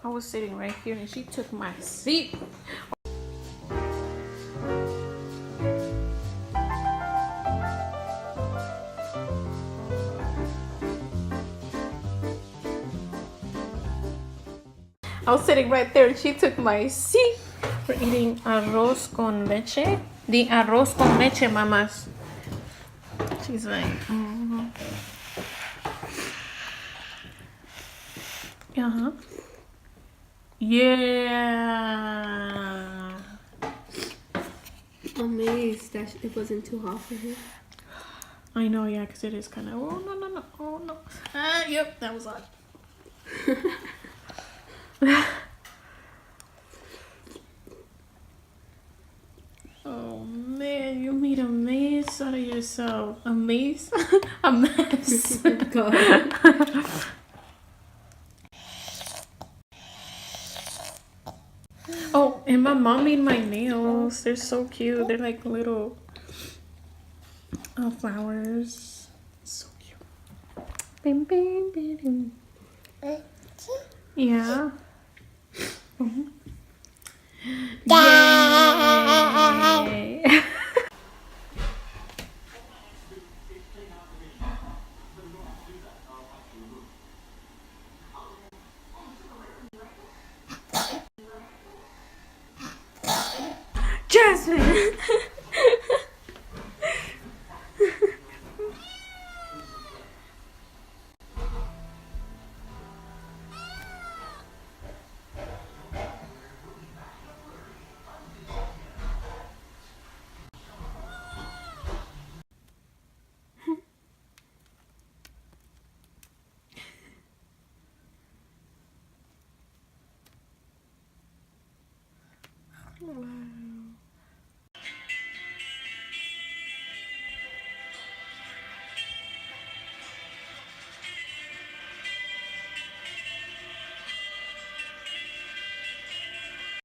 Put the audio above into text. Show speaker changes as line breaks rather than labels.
I was sitting right here and she took my seat. I was sitting right there and she took my seat. We're eating arroz con leche. The arroz con leche, mamas. She's like, uh-huh. Yeah.
Amazed that it wasn't too hot for her.
I know, yeah, because it is kind of, oh, no, oh, no. Yep, that was hot. Oh, man, you made a mess out of yourself. A mess? A mess.
God.
Oh, and my mom made my nails. They're so cute. They're like little flowers. So cute. Bing, bing, bing, bing. Yeah. Mhm. Yay. Jasmine.